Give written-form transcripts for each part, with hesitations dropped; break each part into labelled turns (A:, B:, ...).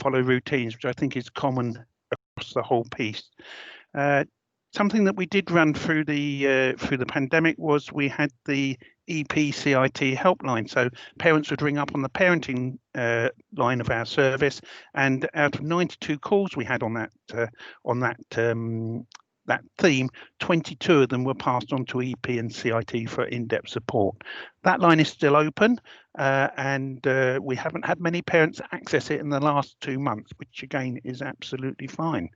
A: follow routines, which I think is common across the whole piece. Something that we did run through the pandemic was we had the EPCIT helpline. So parents would ring up on the parenting line of our service, and out of 92 calls we had on that theme, 22 of them were passed on to EP and CIT for in-depth support. That line is still open, and we haven't had many parents access it in the last 2 months, which again is absolutely fine.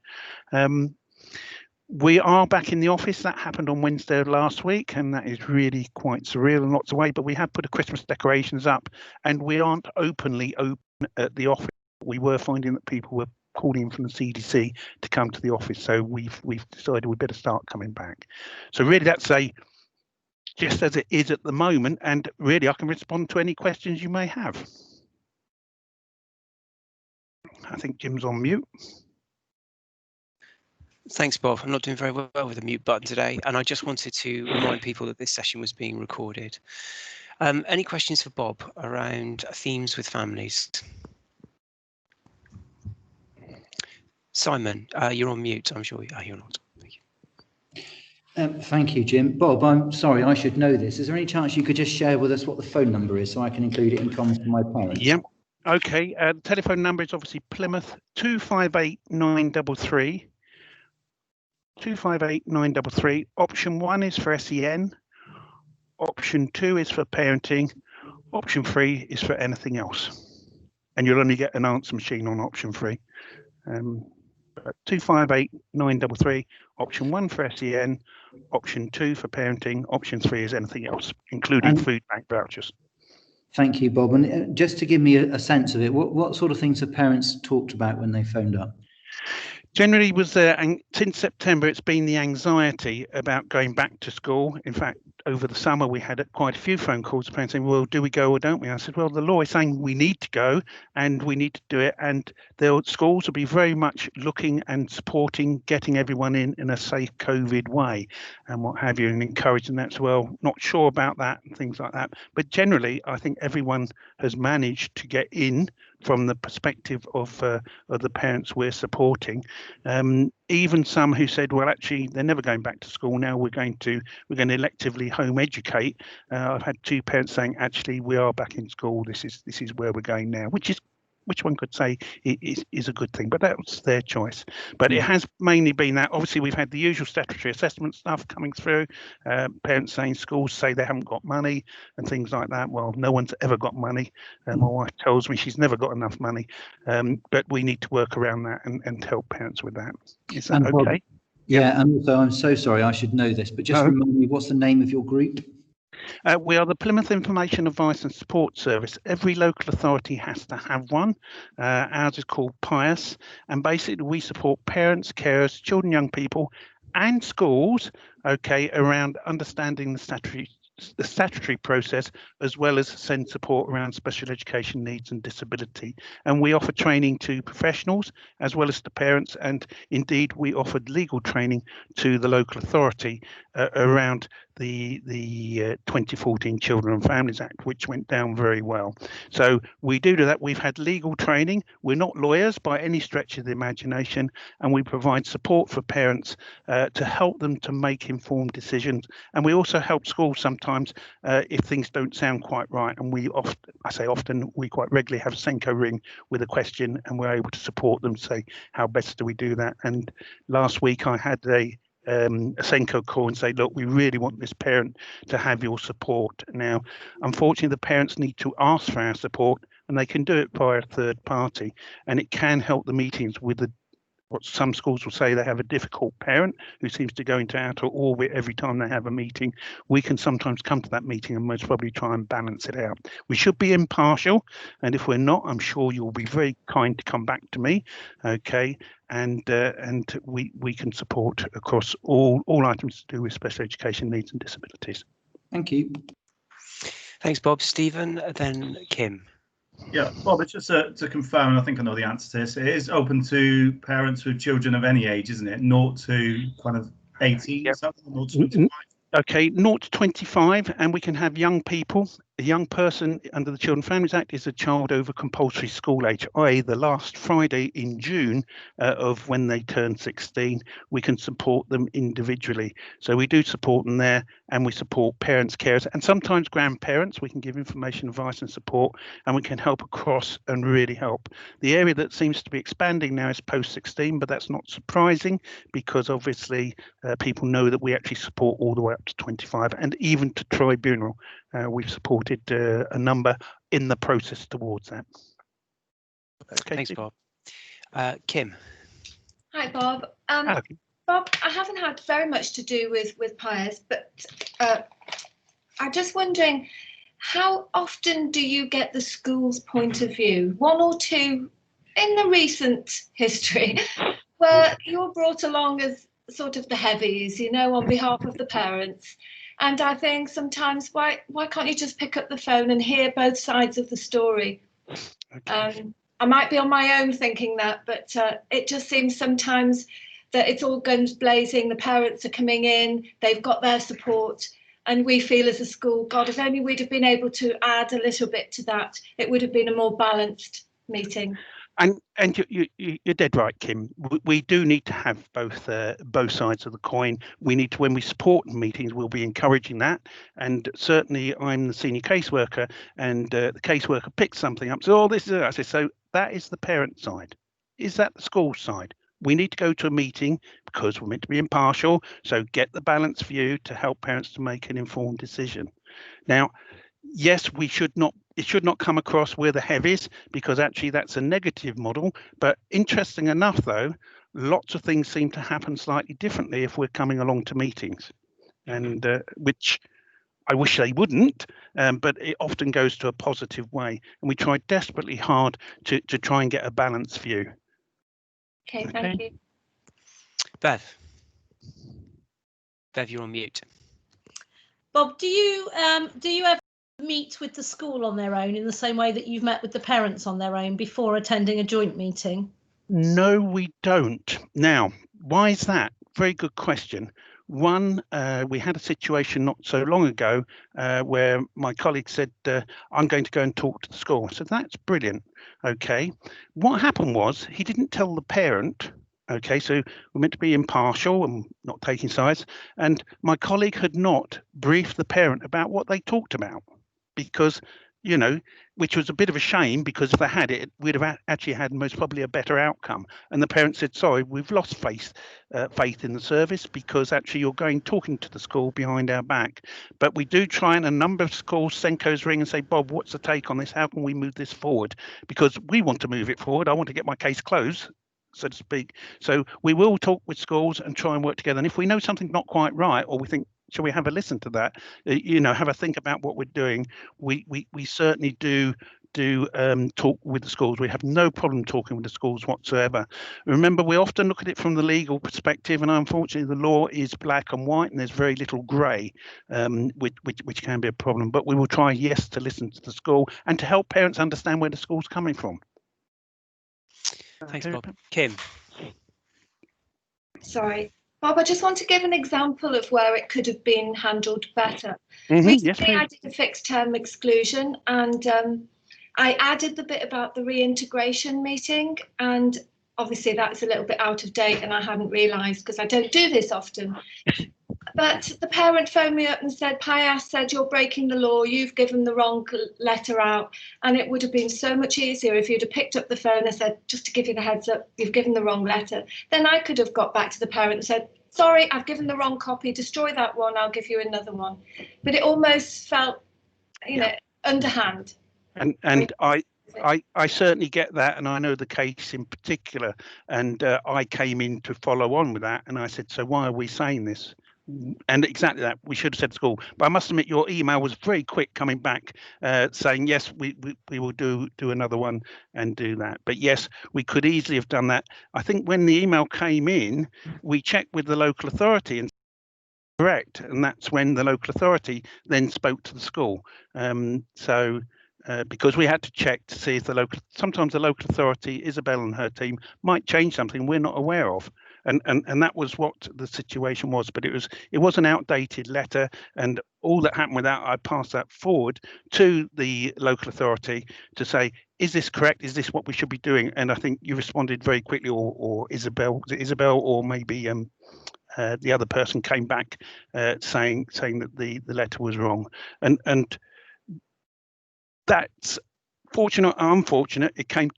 A: We are back in the office. That happened on Wednesday of last week, and that is really quite surreal in lots of ways. But we have put the Christmas decorations up, and we aren't openly open at the office. We were finding that people were calling in from the CDC to come to the office, so we've decided we better start coming back. So really, that's just as it is at the moment, and really I can respond to any questions you may have. I think Jim's on mute.
B: Thanks, Bob. I'm not doing very well with the mute button today, and I just wanted to remind people that this session was being recorded. Any questions for Bob around themes with families? Simon, you're on mute. I'm sure you're not.
C: Thank you, Jim. Bob, I'm sorry, I should know this. Is there any chance you could just share with us what the phone number is so I can include it in comms for my parents?
A: Yep. Okay. The telephone number is obviously Plymouth 258 933. 258 933. Option 1 is for SEN. Option 2 is for parenting. Option 3 is for anything else. And you'll only get an answer machine on option 3. 258 933. Option 1 for SEN. Option 2 for parenting. Option 3 is anything else, including food bank vouchers.
C: Thank you, Bob. And just to give me a sense of it, what sort of things have parents talked about when they phoned up?
A: Generally was and since September, it's been the anxiety about going back to school. In fact, over the summer, we had quite a few phone calls of parents saying, well, do we go or don't we? I said, well, the law is saying we need to go and we need to do it. And the schools will be very much looking and supporting, getting everyone in a safe COVID way and what have you, and encouraging that as well. Not sure about that and things like that. But generally, I think everyone has managed to get in from the perspective of the parents we're supporting. Even some who said, well, actually, they're never going back to school now. We're going to electively home educate. I've had 2 parents saying, actually, we are back in school. This is where we're going now, which one could say is a good thing, but that's their choice. But it has mainly been that. Obviously, we've had the usual statutory assessment stuff coming through, parents saying schools say they haven't got money and things like that. Well, no one's ever got money. My wife tells me she's never got enough money, but we need to work around that and help parents with that. Is that okay?
C: Bob, yeah, and also I'm so sorry, I should know this, but just remind me, what's the name of your group?
A: We are the Plymouth Information Advice and Support Service. Every local authority has to have one. Ours is called PIAS, and basically we support parents, carers, children, young people and schools, around understanding the statutory process, as well as send support around special education needs and disability. And we offer training to professionals as well as to parents, and indeed we offered legal training to the local authority around the 2014 Children and Families Act, which went down very well. So we do that. We've had legal training. We're not lawyers by any stretch of the imagination, and we provide support for parents to help them to make informed decisions. And we also help schools sometimes if things don't sound quite right. And we we quite regularly have a Senko ring with a question, and we're able to support them, say, how best do we do that? And last week I had a Senko call and say, look, we really want this parent to have your support. Now, unfortunately, the parents need to ask for our support, and they can do it via a third party, and it can help the meetings with what some schools will say they have a difficult parent who seems to go into outer orbit every time they have a meeting. We can sometimes come to that meeting and most probably try and balance it out. We should be impartial, and if we're not, I'm sure you'll be very kind to come back to me, and we can support across all items to do with special education needs and disabilities.
C: Thank you.
B: Thanks, Bob. Stephen, then Kim.
D: Yeah, Bob, it's just to confirm, and I think I know the answer to this, it is open to parents with children of any age, isn't it? 0 to kind of 18,
A: yep.
D: Something, 0 to 25?
A: Okay, 0 to 25, and we can have young people a young person under the Children and Families Act is a child over compulsory school age, i.e. the last Friday in June of when they turn 16, we can support them individually. So we do support them there, and we support parents, carers, and sometimes grandparents. We can give information, advice and support, and we can help across and really help. The area that seems to be expanding now is post-16, but that's not surprising because obviously people know that we actually support all the way up to 25 and even to tribunal. We've supported a number in the process towards that. Okay.
B: Thanks, Bob. Kim.
E: Hi, Bob.
A: Hello.
E: Bob, I haven't had very much to do with PIRES, but I'm just wondering, how often do you get the school's point of view? One or two in the recent history where you're brought along as sort of the heavies, you know, on behalf of the parents. And I think sometimes, why can't you just pick up the phone and hear both sides of the story?
A: Okay.
E: I might be on my own thinking that, but it just seems sometimes that it's all guns blazing. The parents are coming in, they've got their support, and we feel as a school, God, if only we'd have been able to add a little bit to that, it would have been a more balanced meeting.
A: And you're dead right, Kim. We do need to have both sides of the coin. We need to, when we support meetings, we'll be encouraging that. And certainly, I'm the senior caseworker, and the caseworker picks something up. So, this is it. I say, so that is the parent side. Is that the school side? We need to go to a meeting because we're meant to be impartial. So get the balanced view to help parents to make an informed decision. Now, yes, it should not come across we're the heavies, because actually that's a negative model. But interesting enough, though, lots of things seem to happen slightly differently if we're coming along to meetings, and which I wish they wouldn't, but it often goes to a positive way. And we try desperately hard to try and get a balanced view.
E: Okay, thank you.
B: Bev. Bev, you're on mute.
F: Bob, do you ever meet with the school on their own in the same way that you've met with the parents on their own before attending a joint meeting?
A: No, we don't. Now, why is that? Very good question. One, we had a situation not so long ago where my colleague said, I'm going to go and talk to the school. I said, that's brilliant. Okay. What happened was he didn't tell the parent. Okay, so we're meant to be impartial and not taking sides. And my colleague had not briefed the parent about what they talked about, because, you know, which was a bit of a shame, because if they had it, we'd have actually had most probably a better outcome. And the parent said, sorry, we've lost faith in the service, because actually you're talking to the school behind our back. But we do try, and a number of schools, Senko's ring and say, Bob, what's the take on this? How can we move this forward? Because we want to move it forward. I want to get my case closed, so to speak. So we will talk with schools and try and work together. And if we know something's not quite right, or we think, shall we have a listen to that? You know, have a think about what we're doing. We certainly do talk with the schools. We have no problem talking with the schools whatsoever. Remember, we often look at it from the legal perspective, and unfortunately the law is black and white, and there's very little grey, which can be a problem. But we will try, yes, to listen to the school and to help parents understand where the school's coming from.
B: Thanks, Bob. Kim.
E: Sorry. Bob, I just want to give an example of where it could have been handled better.
A: Yes,
E: Recently, I did a fixed term exclusion, and I added the bit about the reintegration meeting, and obviously that's a little bit out of date, and I hadn't realised because I don't do this often. But the parent phoned me up and said, PIAS said you're breaking the law, you've given the wrong letter out, and it would have been so much easier if you'd have picked up the phone and said, just to give you the heads up, you've given the wrong letter. Then I could have got back to the parent and said, sorry, I've given the wrong copy, destroy that one, I'll give you another one. But it almost felt, you know, underhand.
A: And I certainly get that, and I know the case in particular, and I came in to follow on with that, and I said, so why are we saying this? And exactly that, we should have said to school. But I must admit, your email was very quick coming back, saying yes, we will do another one and do that. But yes, we could easily have done that. I think when the email came in, we checked with the local authority and correct, and that's when the local authority then spoke to the school. Because we had to check to see if sometimes the local authority, Isabel and her team, might change something we're not aware of. and that was what the situation was. But it was an outdated letter, and all that happened with that, I passed that forward to the local authority to say, is this correct? Is this what we should be doing? And I think you responded very quickly, or Isabel, was it Isabel, or maybe the other person came back saying that the letter was wrong, and that's fortunate or unfortunate. It came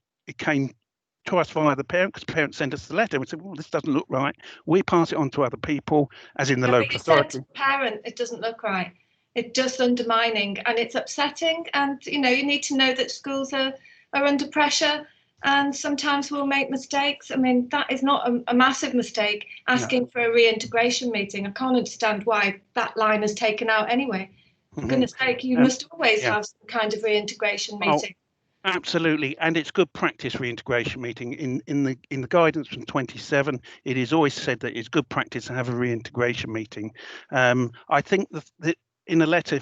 A: to us via the parent, because the parents sent us the letter and we said, well, this doesn't look right. We pass it on to other people, as in the local authority.
E: Sent to parent, it doesn't look right. It's just undermining, and it's upsetting. And you need to know that schools are under pressure, and sometimes we'll make mistakes. I mean, that is not a massive mistake, asking for a reintegration meeting. I can't understand why that line is taken out anyway. For goodness sake, you must always have some kind of reintegration meeting.
A: Absolutely, and it's good practice reintegration meeting. In the guidance from 27, it is always said that it's good practice to have a reintegration meeting. I think that in the letter,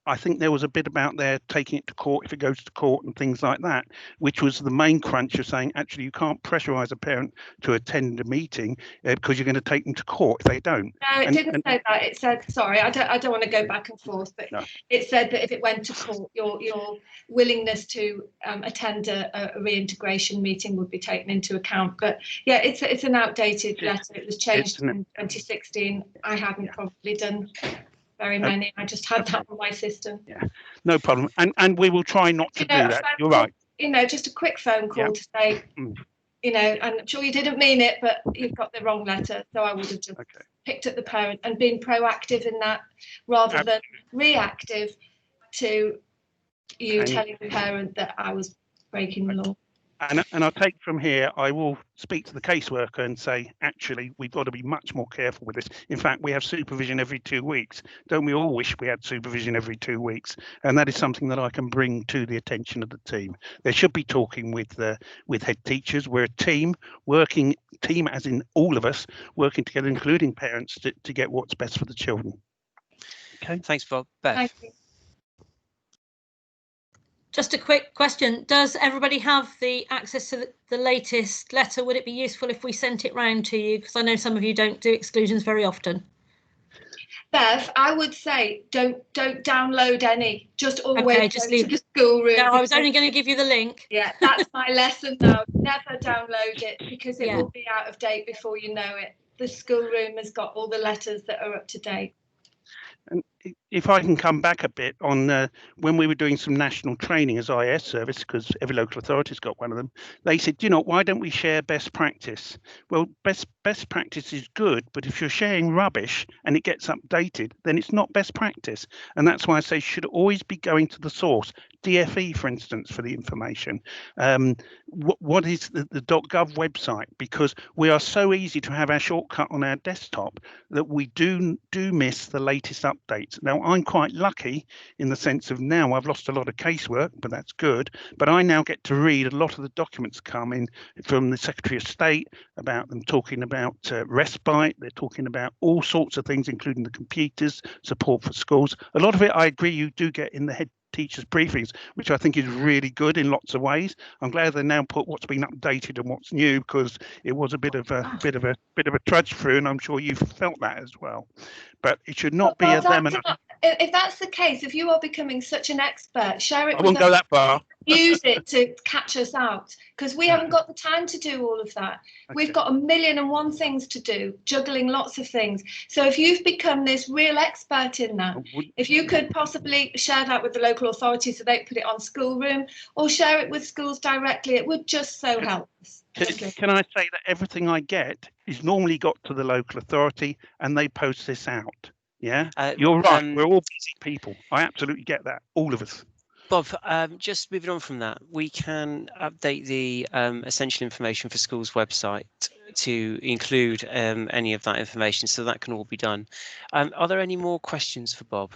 A: I think there was a bit about there taking it to court if it goes to court and things like that, which was the main crunch of saying, actually, you can't pressurize a parent to attend a meeting because you're going to take them to court if they don't.
E: No, it didn't say that. It said, sorry, I don't want to go back and forth, but it said that if it went to court, your willingness to attend a reintegration meeting would be taken into account. But yeah, it's an outdated letter. It was changed in 2016. I hadn't probably done very many. I just had that on my system.
A: Yeah, no problem. And we will try not to do that. You're right.
E: Just a quick phone call to say, and I'm sure you didn't mean it, but you've got the wrong letter. So I would have just picked up the parent and been proactive in that, rather than reactive to you telling the parent that I was breaking the law.
A: And I'll take from here, I will speak to the caseworker and say, actually, we've got to be much more careful with this. In fact, we have supervision every 2 weeks. Don't we all wish we had supervision every 2 weeks? And that is something that I can bring to the attention of the team. They should be talking with head teachers. We're a team, as in all of us, working together, including parents, to get what's best for the children. Okay.
B: Thanks, Bob. Beth.
E: Thank you.
F: Just a quick question. Does everybody have the access to the latest letter? Would it be useful if we sent it round to you? Because I know some of you don't do exclusions very often.
E: Bev, I would say don't download any. Just always
F: just
E: go
F: leave
E: to the schoolroom.
F: No, I was only going to give you the link.
E: Yeah, that's my lesson now. Never download it, because it will be out of date before you know it. The schoolroom has got all the letters that are up to date.
A: And if I can come back a bit on when we were doing some national training as IS service, because every local authority's got one of them, they said, why don't we share best practice? Well, best practice is good, but if you're sharing rubbish and it gets updated, then it's not best practice. And that's why I say should always be going to the source. DFE, for instance, for the information. What is the .gov website? Because we are so easy to have our shortcut on our desktop that we do miss the latest updates. Now, I'm quite lucky in the sense of now I've lost a lot of casework, but that's good. But I now get to read a lot of the documents come in from the Secretary of State about them talking about respite. They're talking about all sorts of things, including the computers, support for schools. A lot of it, I agree, you do get in the head teachers briefings, which I think is really good in lots of ways. I'm glad they now put what's been updated and what's new, because it was a bit of a trudge through, and I'm sure you've felt that as well. But it should not be a them and
E: if that's the case, if you are becoming such an expert, share it.
A: I won't go that far.
E: Use it to catch us out, because we haven't got the time to do all of that. Okay. We've got 1,000,001 things to do, juggling lots of things. So if you've become this real expert in that, if you could possibly share that with the local authority so they put it on schoolroom, or share it with schools directly, it would just so help us.
A: Can I say that everything I get is normally got to the local authority and they post this out? Yeah, you're right. We're all busy people. I absolutely get that. All of us.
B: Bob, just moving on from that, we can update the essential information for schools website to include any of that information, so that can all be done. Are there any more questions for Bob?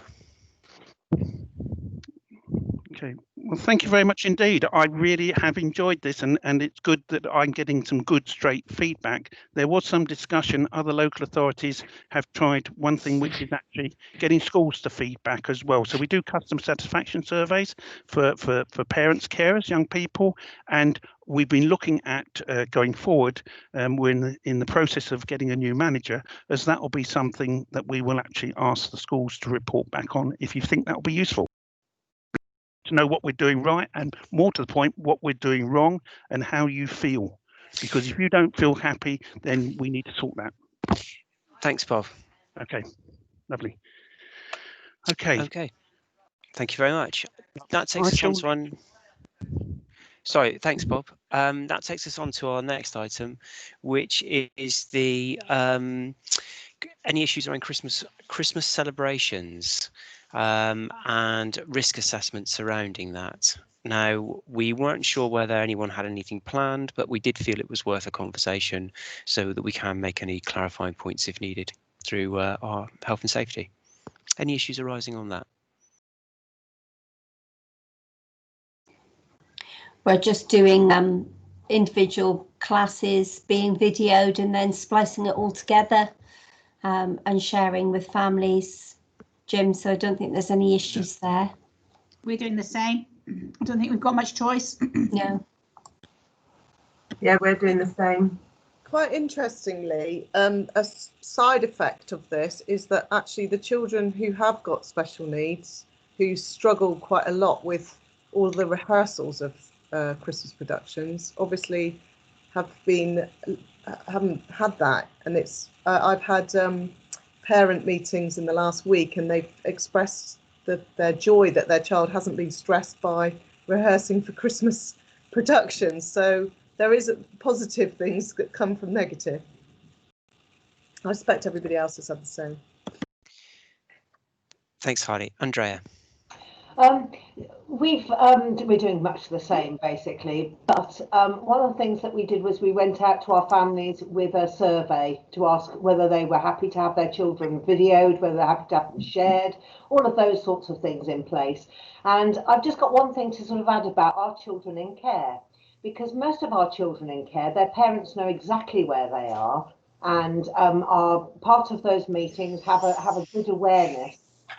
A: Okay, well, thank you very much indeed. I really have enjoyed this, and it's good that I'm getting some good straight feedback. There was some discussion. Other local authorities have tried one thing, which is actually getting schools to feedback as well. So we do customer satisfaction surveys for parents, carers, young people, and we've been looking at going forward. We're in the process of getting a new manager, as that will be something that we will actually ask the schools to report back on if you think that will be useful. To know what we're doing right, and more to the point, what we're doing wrong and how you feel. Because if you don't feel happy, then we need to sort that.
B: Thanks, Bob.
A: Okay, lovely. Okay.
B: Okay. Thank you very much. That takes us on to one. Sorry, thanks, Bob. That takes us on to our next item, which is the any issues around Christmas celebrations and risk assessment surrounding that. Now, we weren't sure whether anyone had anything planned, but we did feel it was worth a conversation so that we can make any clarifying points if needed through our health and safety. Any issues arising on that?
G: We're just doing individual classes being videoed and then splicing it all together and sharing with families, Jim, so I don't think there's any issues there.
H: We're doing the same. I don't think we've got much choice.
G: No.
I: Yeah, we're doing the same.
J: Quite interestingly, a side effect of this is that actually the children who have got special needs, who struggle quite a lot with all the rehearsals of Christmas productions, obviously haven't had that, and it's I've had parent meetings in the last week, and they've expressed their joy that their child hasn't been stressed by rehearsing for Christmas productions. So there is positive things that come from negative. I expect everybody else has had the same.
B: Thanks, Heidi. Andrea.
I: We're doing much the same basically, but one of the things that we did was we went out to our families with a survey to ask whether they were happy to have their children videoed, whether they're happy to have them shared, all of those sorts of things in place. And I've just got one thing to sort of add about our children in care, because most of our children in care, their parents know exactly where they are, and are part of those meetings, have a good awareness.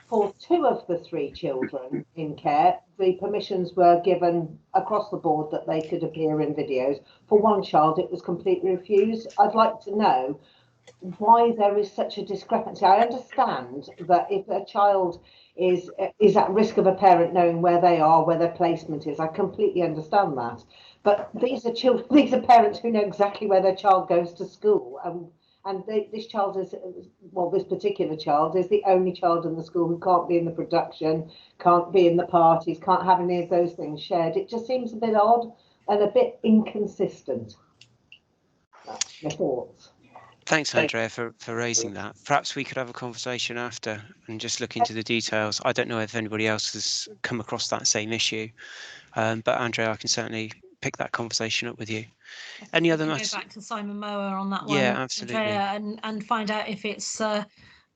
I: For 2 of the 3 children in care, the permissions were given across the board that they could appear in videos. For 1 child, it was completely refused. I'd like to know why there is such a discrepancy. I understand that if a child is at risk of a parent knowing where they are, where their placement is, I completely understand that. But these are children, these are parents who know exactly where their child goes to school. And this child is, well, this particular child is the only child in the school who can't be in the production, can't be in the parties, can't have any of those things shared. It just seems a bit odd and a bit inconsistent. That's my thoughts.
B: Thanks, Andrea, for raising that. Perhaps we could have a conversation after and just look into the details. I don't know if anybody else has come across that same issue, but Andrea, I can certainly pick that conversation up with you. Any other matters?
F: Go back to Simon Mower on that one.
B: Yeah, absolutely.
F: And find out if it's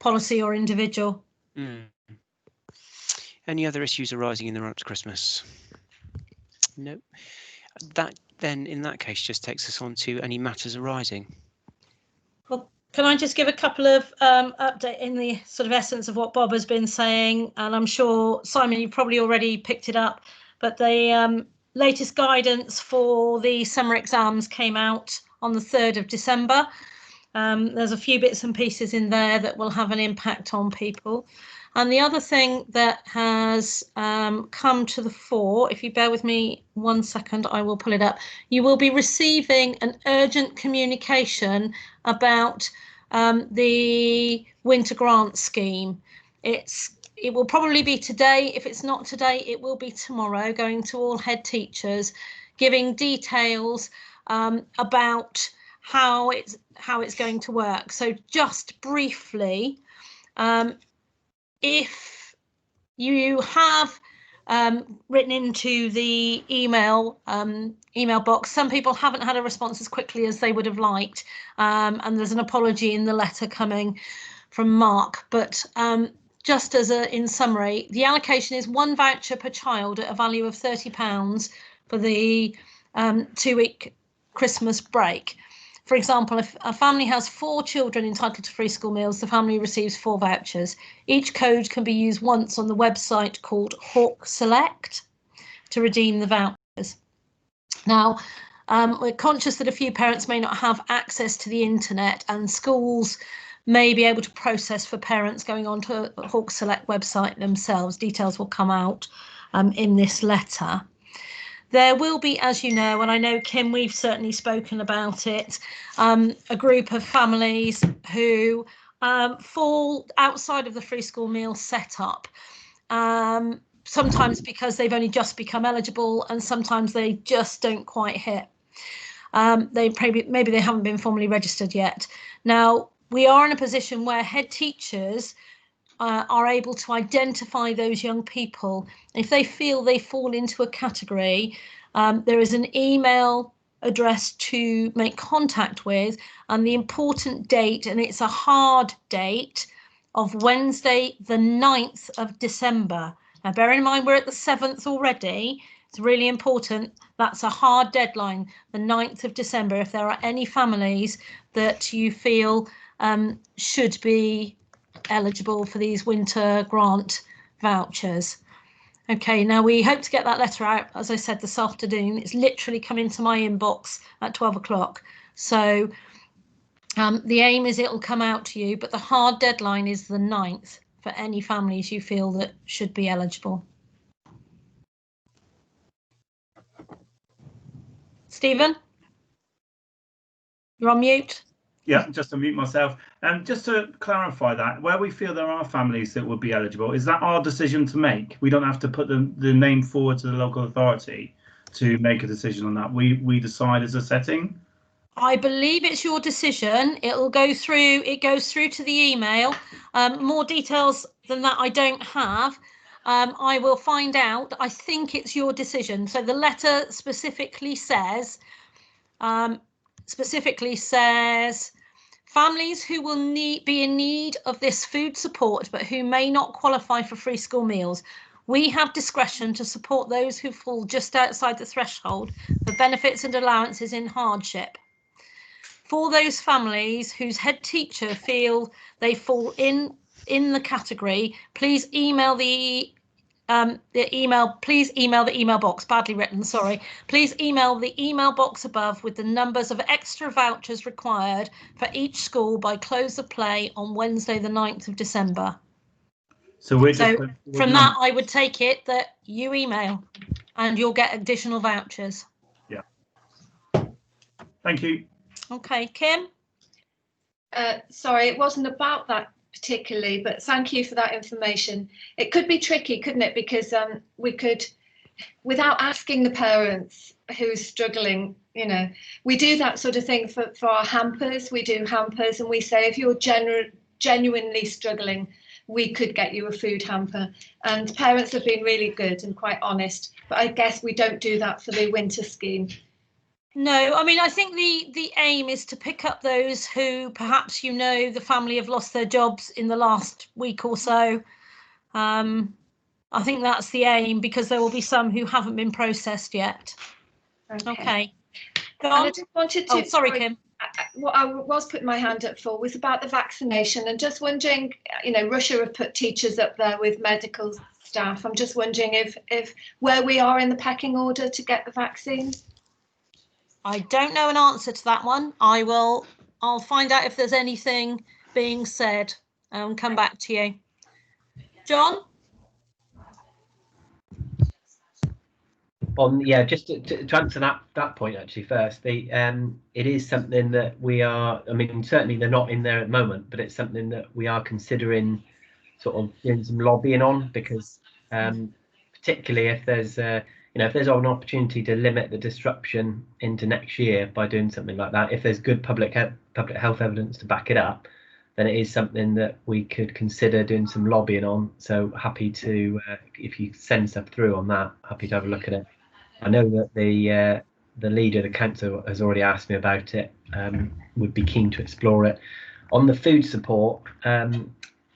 F: policy or individual.
B: Any other issues arising in the run up to Christmas? No. That then, in that case, just takes us on to any matters arising.
F: Well, can I just give a couple of update in the sort of essence of what Bob has been saying? And I'm sure, Simon, you probably already picked it up, but the latest guidance for the summer exams came out on the 3rd of December. There's a few bits and pieces in there that will have an impact on people. And the other thing that has come to the fore, if you bear with me 1 second, I will pull it up. You will be receiving an urgent communication about the winter grant scheme. It will probably be today. If it's not today, it will be tomorrow, going to all head teachers, giving details about how it's going to work. So just briefly, if you have written into the email box, some people haven't had a response as quickly as they would have liked, and there's an apology in the letter coming from Mark, but just as in summary, the allocation is 1 voucher per child at a value of £30 for the 2-week Christmas break. For example, if a family has 4 children entitled to free school meals, the family receives 4 vouchers. Each code can be used once on the website called Hawk Select to redeem the vouchers. Now, we're conscious that a few parents may not have access to the internet, and schools may be able to process for parents going on to the Hawk Select website themselves. Details will come out in this letter. There will be, as you know, and I know, Kim, we've certainly spoken about it, a group of families who fall outside of the free school meal setup, sometimes because they've only just become eligible, and sometimes they just don't quite hit. Maybe they haven't been formally registered yet. Now, we are in a position where head teachers are able to identify those young people. If they feel they fall into a category, there is an email address to make contact with, and the important date, and it's a hard date, of Wednesday the 9th of December. Now, bear in mind we're at the 7th already. It's really important. That's a hard deadline, the 9th of December, if there are any families that you feel should be eligible for these winter grant vouchers. Okay, now we hope to get that letter out, as I said, this afternoon. It's literally come into my inbox at 12 o'clock. So the aim is it'll come out to you, but the hard deadline is the 9th for any families you feel that should be eligible. Stephen, you're on mute.
D: Yeah, just to mute myself. And just to clarify that, where we feel there are families that would be eligible, is that our decision to make? We don't have to put the name forward to the local authority to make a decision on that. We decide as a setting.
F: I believe it's your decision. It goes through to the email. More details than that I don't have. I will find out. I think it's your decision. So the letter specifically says families who will be in need of this food support but who may not qualify for free school meals. We have discretion to support those who fall just outside the threshold for benefits and allowances in hardship. For those families whose head teacher feel they fall in the category, please email the email box, badly written, sorry. Please email the email box above with the numbers of extra vouchers required for each school by close of play on Wednesday the 9th of December.
D: So
F: from that, I would take it that you email and you'll get additional vouchers.
D: Yeah. Thank you.
F: Okay, Kim?
E: Sorry, it wasn't about that particularly, but thank you for that information. It could be tricky, couldn't it? Because we could, without asking the parents who's struggling, you know, we do that sort of thing for our hampers. We do hampers and we say, if you're genuinely struggling, we could get you a food hamper. And parents have been really good and quite honest, but I guess we don't do that for the winter scheme.
F: No, I mean, I think the aim is to pick up those who perhaps, you know, the family have lost their jobs in the last week or so. I think that's the aim, because there will be some who haven't been processed yet. Okay. Go on.
E: I just wanted to.
F: Oh, sorry, Kim.
E: What I was putting my hand up for was about the vaccination, and just wondering, you know, Russia have put teachers up there with medical staff. I'm just wondering if where we are in the pecking order to get the vaccines.
F: I don't know an answer to that one. I'll find out if there's anything being said and come back to you. John?
K: Just to answer that point actually first, it is something that we are, I mean, certainly they're not in there at the moment, but it's something that we are considering sort of doing some lobbying on, because particularly if there's if there's an opportunity to limit the disruption into next year by doing something like that, if there's good public health evidence to back it up, then it is something that we could consider doing some lobbying on. So happy to, if you send stuff through on that, happy to have a look at it. I know that the leader of the council has already asked me about it, would be keen to explore it. On the food support,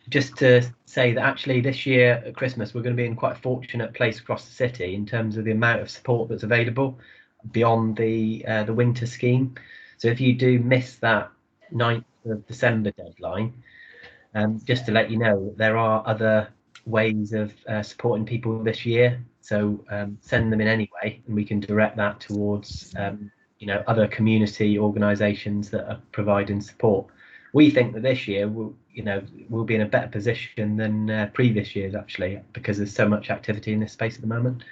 K: just to say that actually this year at Christmas we're going to be in quite a fortunate place across the city in terms of the amount of support that's available beyond the winter scheme. So if you do miss that 9th of December deadline, just to let you know, there are other ways of supporting people this year. So send them in anyway, and we can direct that towards other community organisations that are providing support. We think that this year we'll be in a better position than previous years, actually, because there's so much activity in this space at the moment.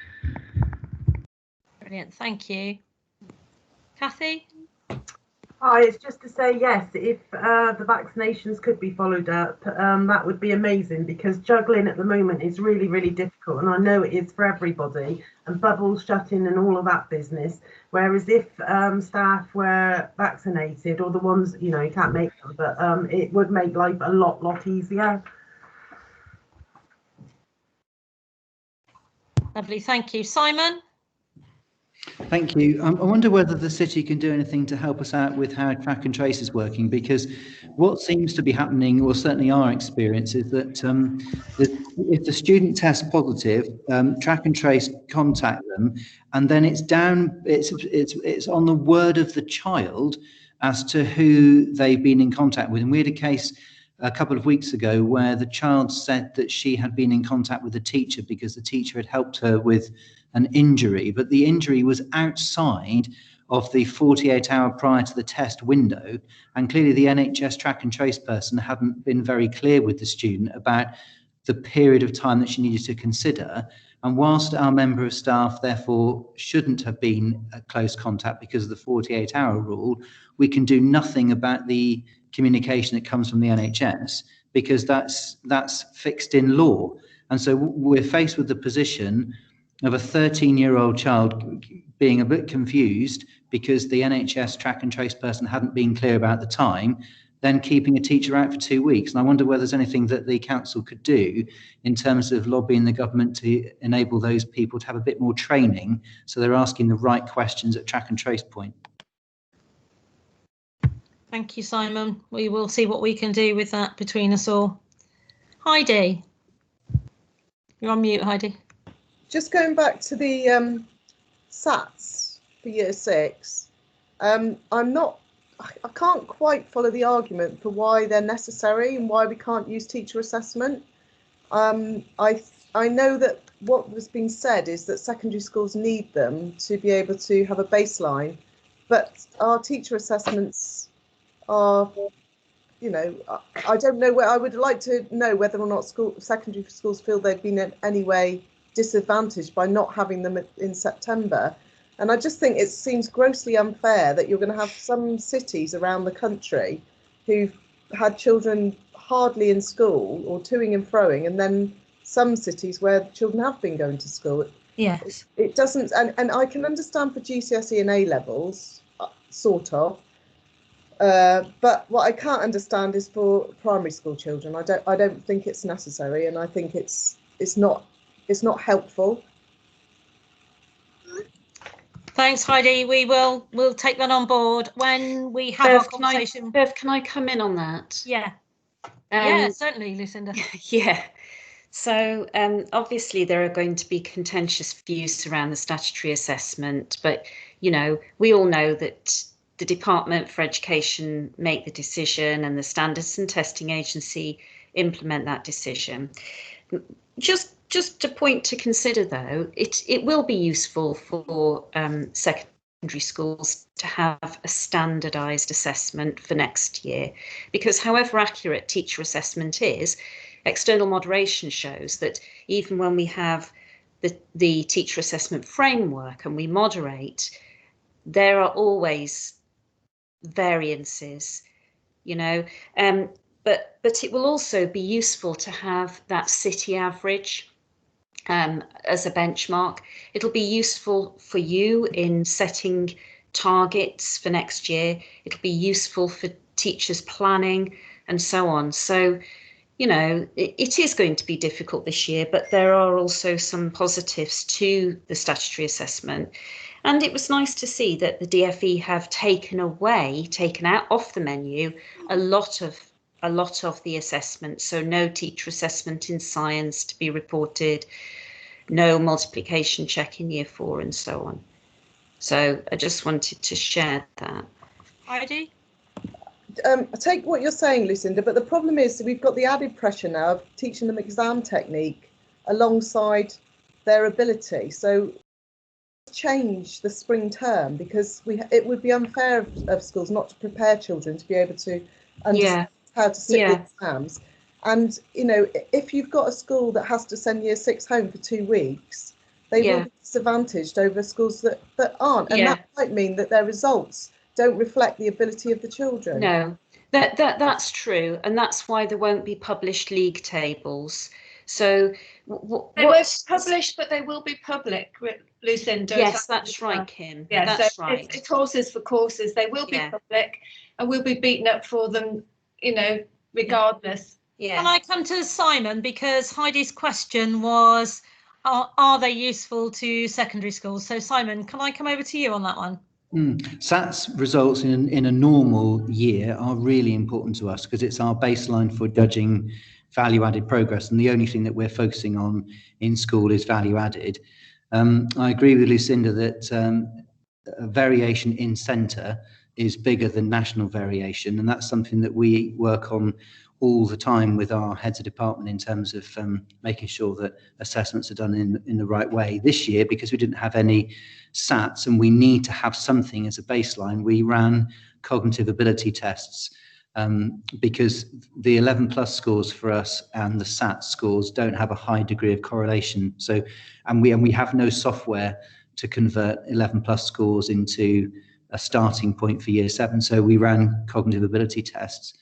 F: Brilliant, thank you. Kathy?
L: Hi, it's just to say yes, if the vaccinations could be followed up, that would be amazing, because juggling at the moment is really, really difficult, and I know it is for everybody, and bubbles shutting and all of that business. Whereas if staff were vaccinated, or the ones, you can't make them, but it would make life a lot easier.
F: Lovely, thank you. Simon?
C: Thank you. I wonder whether the city can do anything to help us out with how track and trace is working, because what seems to be happening, or certainly our experience, is that if the student tests positive, track and trace contact them, and then it's down, it's on the word of the child as to who they've been in contact with. And we had a case a couple of weeks ago where the child said that she had been in contact with the teacher because the teacher had helped her with an injury, but the injury was outside of the 48-hour prior to the test window, and clearly the NHS track and trace person hadn't been very clear with the student about the period of time that she needed to consider. And whilst our member of staff therefore shouldn't have been at close contact because of the 48-hour rule, we can do nothing about the communication that comes from the NHS, because that's fixed in law. And so we're faced with the position of a 13-year-old child being a bit confused because the NHS track and trace person hadn't been clear about the time, then keeping a teacher out for 2 weeks. And I wonder whether there's anything that the council could do in terms of lobbying the government to enable those people to have a bit more training, so they're asking the right questions at track and trace point.
F: Thank you, Simon. We will see what we can do with that between us all. Heidi? You're on mute, Heidi.
J: Just going back to the SATs for year 6, I can't quite follow the argument for why they're necessary and why we can't use teacher assessment. I know that what was being said is that secondary schools need them to be able to have a baseline, but our teacher assessments are, I don't know where. I would like to know whether or not secondary schools feel they've been in any way disadvantaged by not having them in September. And I just think it seems grossly unfair that you're going to have some cities around the country who've had children hardly in school or toing and froing, and then some cities where children have been going to school.
F: Yes.
J: It doesn't, and I can understand for GCSE and A levels, sort of, but what I can't understand is for primary school children. I don't think it's necessary, and I think it's not helpful.
F: Thanks, Heidi. We'll take that on board when we have our conversation.
M: Bev, can I come in on that?
F: Yeah. Yeah, certainly, Lucinda.
M: Yeah. So obviously there are going to be contentious views around the statutory assessment, but we all know that the Department for Education make the decision and the Standards and Testing Agency implement that decision. Just a point to consider, though, it will be useful for secondary schools to have a standardised assessment for next year, because however accurate teacher assessment is, external moderation shows that even when we have the teacher assessment framework and we moderate, there are always variances, but it will also be useful to have that city average as a benchmark. It'll be useful for you in setting targets for next year. It'll be useful for teachers planning and so on. So, it is going to be difficult this year, but there are also some positives to the statutory assessment. And it was nice to see that the DFE have taken out off the menu a lot of a lot of the assessment. So no teacher assessment in science to be reported, no multiplication check in year 4 and so on. So I just wanted to share that.
F: Heidi?
J: I take what you're saying, Lucinda, but the problem is we've got the added pressure now of teaching them exam technique alongside their ability. So change the spring term, because it would be unfair of schools not to prepare children to be able to understand how to sit the exams. And, you know, if you've got a school that has to send year 6 home for 2 weeks, they will be disadvantaged over schools that aren't. And that might mean that their results don't reflect the ability of the children.
M: No, that's true. And that's why there won't be published league tables. So
E: they won't publish, but they will be public, Lucinda.
M: Yes, that's right, Kim.
E: Yeah,
M: that's
E: so
M: right.
E: It's horses for courses. They will be public, and we'll be beaten up for them, you know, regardless.
M: Yeah.
F: Can I come to Simon, because Heidi's question was, are they useful to secondary schools? So Simon, can I come over to you on that one?
C: SATs results in a normal year are really important to us because it's our baseline for judging value added progress, and the only thing that we're focusing on in school is value added. I agree with Lucinda that variation in centre is bigger than national variation, and that's something that we work on all the time with our heads of department in terms of making sure that assessments are done in the right way. This year, because we didn't have any SATs and we need to have something as a baseline, we ran cognitive ability tests because the 11+ scores for us and the SAT scores don't have a high degree of correlation. So, and we have no software to convert 11+ scores into a starting point for year 7. So we ran cognitive ability tests.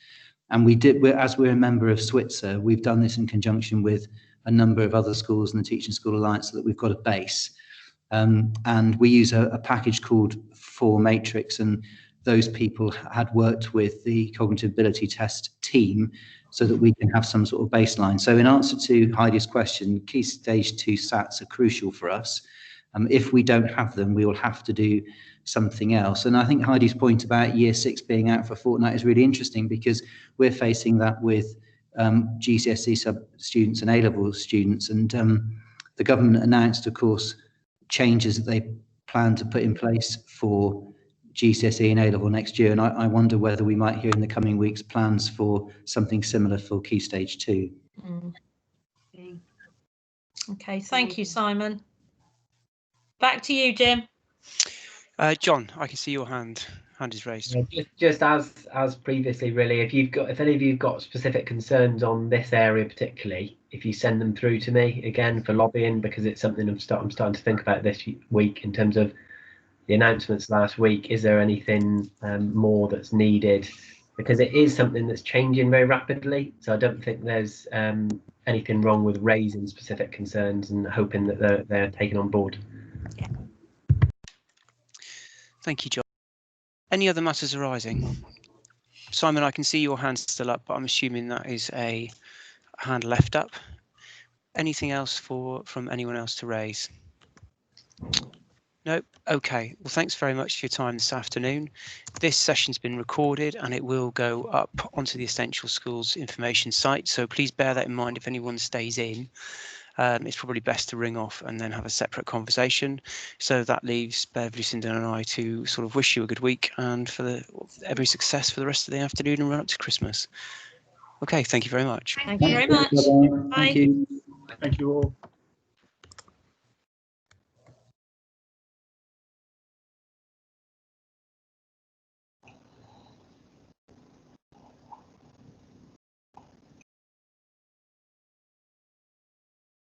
C: And we did, as we're a member of Switzer, we've done this in conjunction with a number of other schools in the Teaching School Alliance so that we've got a base. And we use a package called 4Matrix, and those people had worked with the cognitive ability test team so that we can have some sort of baseline. So in answer to Heidi's question, Key Stage 2 SATs are crucial for us. If we don't have them, we will have to do something else. And I think Heidi's point about year 6 being out for a fortnight is really interesting because we're facing that with GCSE sub students and A-level students. And the government announced, of course, changes that they plan to put in place for GCSE and A-level next year. And I wonder whether we might hear in the coming weeks plans for something similar for Key Stage 2.
F: Okay, thank you, Simon. Back to you, Jim.
B: John, I can see your hand is raised.
K: Just as previously, really, if any of you've got specific concerns on this area particularly, if you send them through to me again for lobbying, because it's something I'm starting to think about this week in terms of the announcements last week. Is there anything more that's needed? Because it is something that's changing very rapidly. So I don't think there's anything wrong with raising specific concerns and hoping that they're taken on board.
B: Yeah. Thank you, John. Any other matters arising? Simon, I can see your hand still up, but I'm assuming that is a hand left up. Anything else from anyone else to raise? Nope. Okay. Well, thanks very much for your time this afternoon. This session's been recorded and it will go up onto the Essential Schools information site. So please bear that in mind if anyone stays in. It's probably best to ring off and then have a separate conversation. So that leaves Bev, Lucinda and I to sort of wish you a good week and for every success for the rest of the afternoon and run up to Christmas. Okay, thank you very much.
F: Thank you very much.
C: Thank you.
D: Thank you all.